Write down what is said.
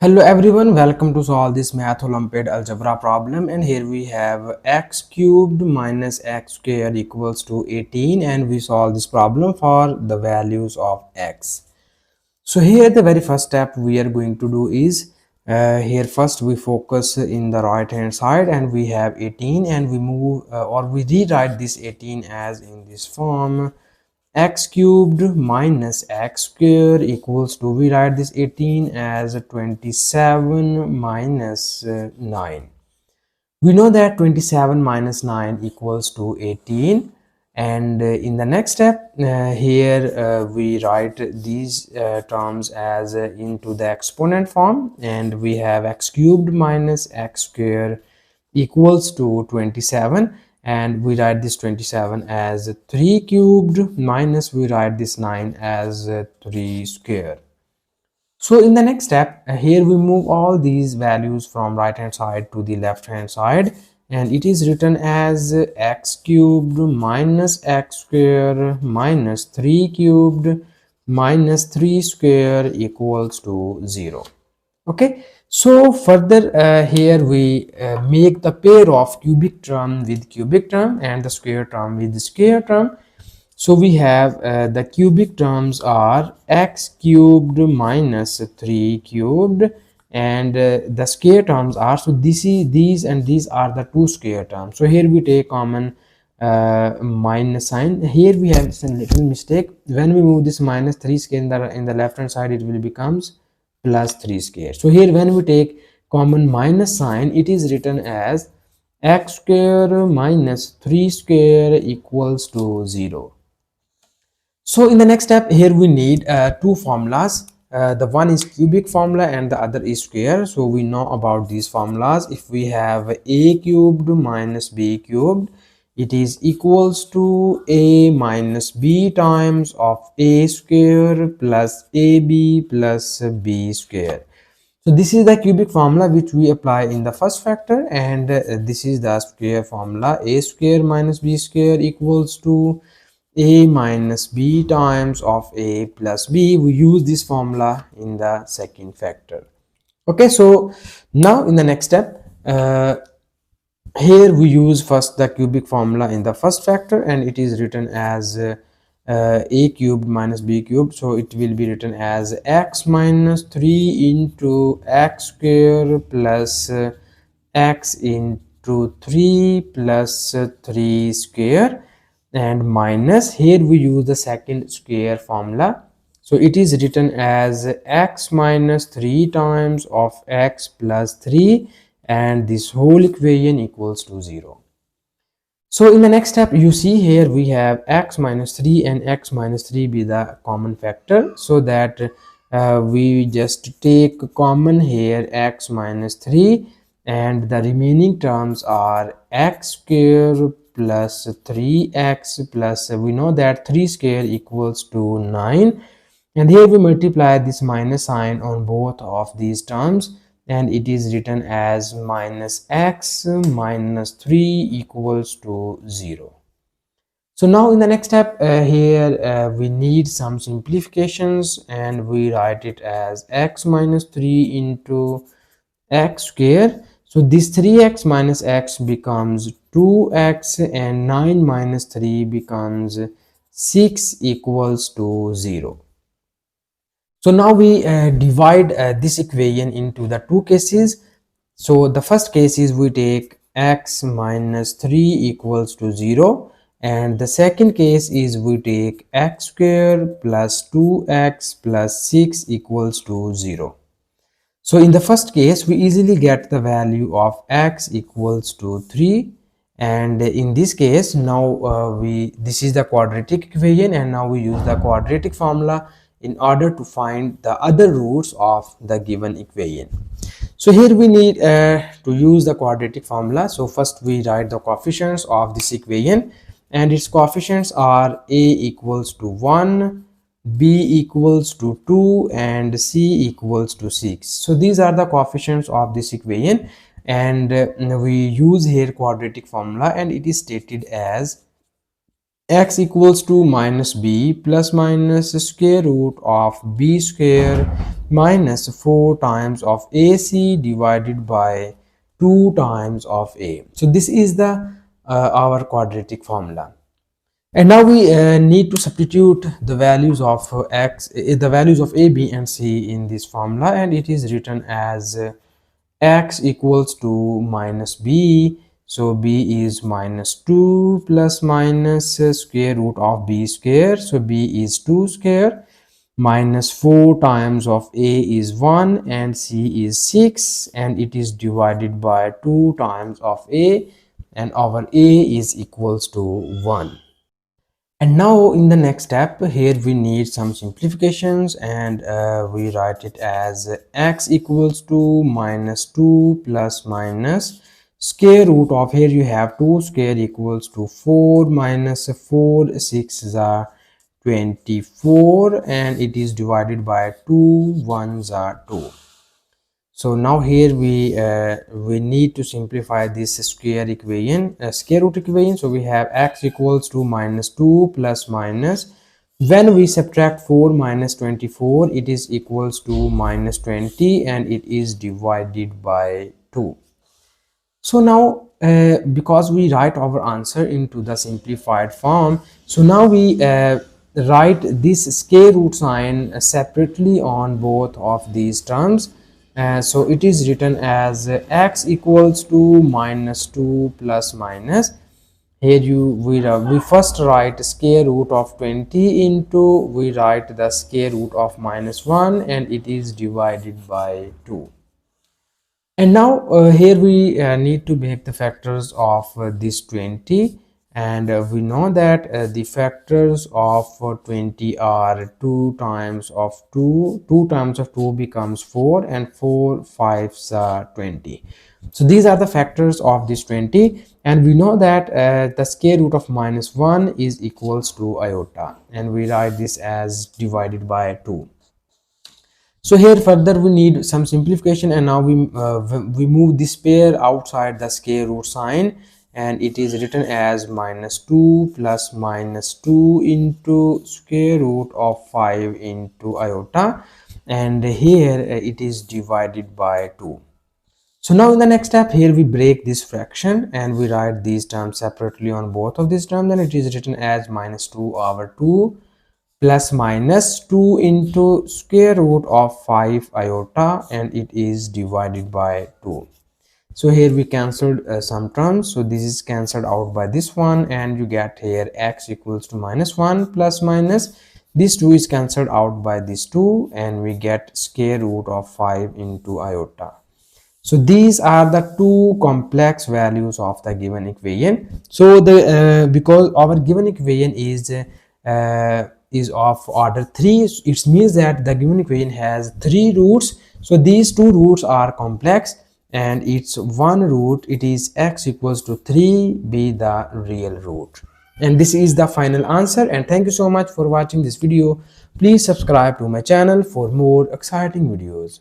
Hello everyone, welcome to solve this math Olympiad algebra problem, and here we have x cubed minus x squared equals to 18, and we solve this problem for the values of x. So here the very first step we are going to do is here first we focus in the right hand side and we have 18, and we move or we rewrite this 18 as in this form: x cubed minus x square equals to, we write this 18 as 27 minus 9. We know that 27 minus 9 equals to 18, and in the next step here we write these terms as into the exponent form, and we have x cubed minus x square equals to 27, and we write this 27 as 3 cubed minus we write this 9 as 3 square. So in the next step here we move all these values from right hand side to the left hand side, and it is written as x cubed minus x square minus 3 cubed minus 3 square equals to 0. Okay, so further here we make the pair of cubic term with cubic term and the square term with the square term. So we have the cubic terms are x cubed minus 3 cubed, and the square terms are, so these and these are the two square terms. So here we take common minus sign. Here we have a little mistake. When we move this minus 3 square in the left hand side, it will becomes plus 3 square. So here when we take common minus sign, it is written as x square minus 3 square equals to 0. So in the next step here we need two formulas. The one is cubic formula and the other is square. So we know about these formulas. If we have a cubed minus b cubed, it is equals to a minus b times of a square plus ab plus b square. So this is the cubic formula which we apply in the first factor, and this is the square formula: a square minus b square equals to a minus b times of a plus b. We use this formula in the second factor. Okay, so now in the next step here we use first the cubic formula in the first factor, and it is written as a cubed minus b cubed. So it will be written as x minus 3 into x square plus x into 3 plus 3 square, and minus, here we use the second square formula. So it is written as x minus 3 times of x plus 3, and this whole equation equals to 0. So in the next step you see here we have x minus 3 and x minus 3 be the common factor, so that we just take common here x minus 3, and the remaining terms are x square plus 3x plus, we know that 3 square equals to 9, and here we multiply this minus sign on both of these terms, and it is written as minus x minus 3 equals to 0. So now in the next step here we need some simplifications, and we write it as x minus 3 into x square. So this 3x minus x becomes 2x, and 9 minus 3 becomes 6 equals to 0. So now we divide this equation into the two cases. So the first case is we take x minus 3 equals to 0, and the second case is we take x square plus 2x plus 6 equals to 0. So in the first case we easily get the value of x equals to 3, and in this case now this is the quadratic equation, and now we use the quadratic formula in order to find the other roots of the given equation. So here we need to use the quadratic formula. So first we write the coefficients of this equation, and its coefficients are a equals to 1, b equals to 2, and c equals to 6. So these are the coefficients of this equation, and we use here quadratic formula, and it is stated as x equals to minus b plus minus square root of b square minus 4 times of ac divided by 2 times of a. So this is the our quadratic formula. And now we need to substitute the values of the values of a, b and c in this formula, and it is written as x equals to minus b. So b is minus 2 plus minus square root of b square. So b is 2 square minus 4 times of a is 1 and c is 6, and it is divided by 2 times of a, and our a is equals to 1. And now in the next step here we need some simplifications, and we write it as x equals to minus 2 plus minus square root of, here you have 2 square equals to 4 minus 4, 6 is 24, and it is divided by 2 1s are 2. So now here we need to simplify this square equation, square root equation. So we have x equals to minus 2 plus minus, when we subtract 4 minus 24, it is equals to minus 20, and it is divided by 2. So now because we write our answer into the simplified form, so now we write this square root sign separately on both of these terms. So it is written as x equals to minus 2 plus minus, here we first write square root of 20 into, we write the square root of minus 1, and it is divided by 2. And now here we need to make the factors of this 20, and we know that the factors of 20 are 2 times of 2, 2 times of 2 becomes 4, and 4 5s are 20. So these are the factors of this 20, and we know that the square root of minus 1 is equals to iota, and we write this as divided by 2. So here further we need some simplification, and now we move this pair outside the square root sign, and it is written as minus 2 plus minus 2 into square root of 5 into iota, and here it is divided by 2. So now in the next step here we break this fraction, and we write these terms separately on both of these terms, and it is written as minus 2 over 2 plus minus 2 into square root of 5 iota, and it is divided by 2. So here we cancelled some terms, so this is cancelled out by this one, and you get here x equals to minus 1 plus minus, this 2 is cancelled out by this 2, and we get square root of 5 into iota. So these are the two complex values of the given equation. So the because our given equation is of order 3, it means that the given equation has 3 roots. So these 2 roots are complex, and its one root, it is x equals to 3 be the real root. And this is the final answer, and thank you so much for watching this video. Please subscribe to my channel for more exciting videos.